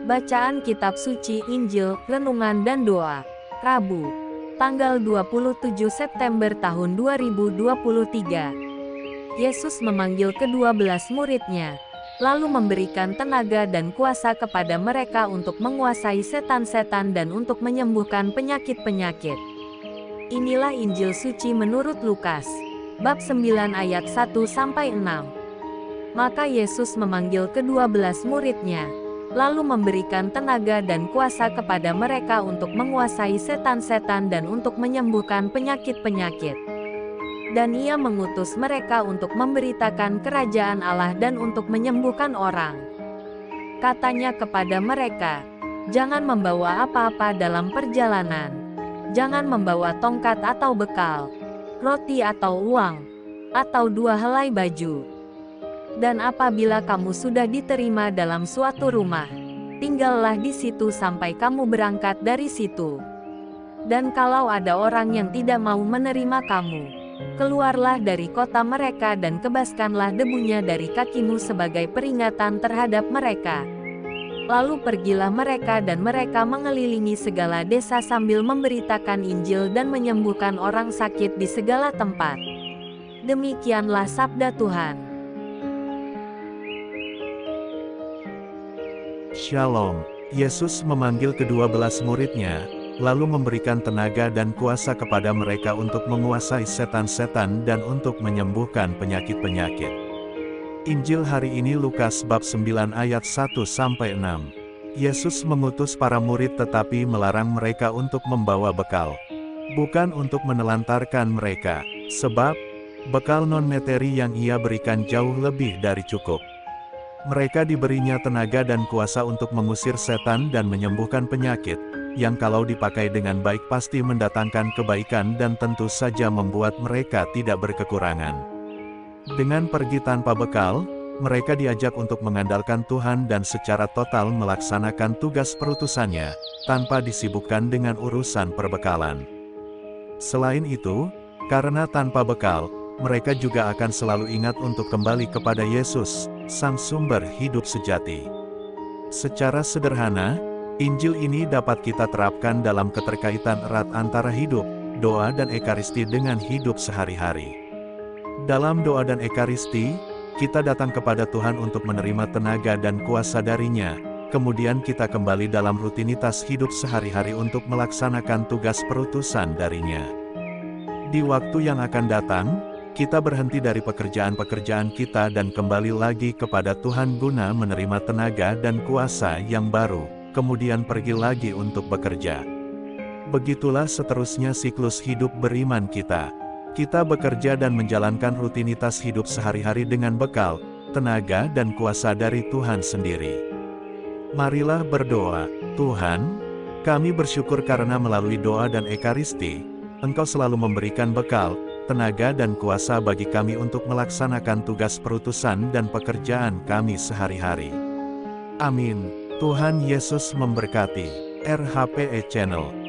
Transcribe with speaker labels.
Speaker 1: Bacaan Kitab Suci Injil, Renungan dan Doa. Rabu, tanggal 27 September tahun 2023. Yesus memanggil ke-12 murid-Nya, lalu memberikan tenaga dan kuasa kepada mereka untuk menguasai setan-setan dan untuk menyembuhkan penyakit-penyakit. Inilah Injil Suci menurut Lukas, bab 9 ayat 1-6. Maka Yesus memanggil ke-12 murid-Nya, lalu memberikan tenaga dan kuasa kepada mereka untuk menguasai setan-setan dan untuk menyembuhkan penyakit-penyakit. Dan Ia mengutus mereka untuk memberitakan kerajaan Allah dan untuk menyembuhkan orang. Katanya kepada mereka, "Jangan membawa apa-apa dalam perjalanan. Jangan membawa tongkat atau bekal, roti atau uang, atau 2 helai baju. Dan apabila kamu sudah diterima dalam suatu rumah, tinggallah di situ sampai kamu berangkat dari situ. Dan kalau ada orang yang tidak mau menerima kamu, keluarlah dari kota mereka dan kebaskanlah debunya dari kakimu sebagai peringatan terhadap mereka." Lalu pergilah mereka dan mereka mengelilingi segala desa sambil memberitakan Injil dan menyembuhkan orang sakit di segala tempat. Demikianlah sabda Tuhan.
Speaker 2: Shalom. Yesus memanggil ke-12 murid-Nya, lalu memberikan tenaga dan kuasa kepada mereka untuk menguasai setan-setan dan untuk menyembuhkan penyakit-penyakit. Injil hari ini Lukas bab 9 ayat 1-6. Yesus mengutus para murid tetapi melarang mereka untuk membawa bekal. Bukan untuk menelantarkan mereka, sebab bekal non-materi yang Ia berikan jauh lebih dari cukup. Mereka diberinya tenaga dan kuasa untuk mengusir setan dan menyembuhkan penyakit, yang kalau dipakai dengan baik pasti mendatangkan kebaikan dan tentu saja membuat mereka tidak berkekurangan. Dengan pergi tanpa bekal, mereka diajak untuk mengandalkan Tuhan dan secara total melaksanakan tugas perutusannya, tanpa disibukkan dengan urusan perbekalan. Selain itu, karena tanpa bekal, mereka juga akan selalu ingat untuk kembali kepada Yesus, Sang Sumber hidup sejati. Secara sederhana, Injil ini dapat kita terapkan dalam keterkaitan erat antara hidup, doa dan ekaristi dengan hidup sehari-hari. Dalam doa dan ekaristi, kita datang kepada Tuhan untuk menerima tenaga dan kuasa dari-Nya, kemudian kita kembali dalam rutinitas hidup sehari-hari untuk melaksanakan tugas perutusan dari-Nya. Di waktu yang akan datang, kita berhenti dari pekerjaan-pekerjaan kita dan kembali lagi kepada Tuhan guna menerima tenaga dan kuasa yang baru, kemudian pergi lagi untuk bekerja. Begitulah seterusnya siklus hidup beriman kita. Kita bekerja dan menjalankan rutinitas hidup sehari-hari dengan bekal, tenaga dan kuasa dari Tuhan sendiri. Marilah berdoa. Tuhan, kami bersyukur karena melalui doa dan ekaristi, Engkau selalu memberikan bekal, tenaga dan kuasa bagi kami untuk melaksanakan tugas perutusan dan pekerjaan kami sehari-hari. Amin. Tuhan Yesus memberkati. RHPE Channel.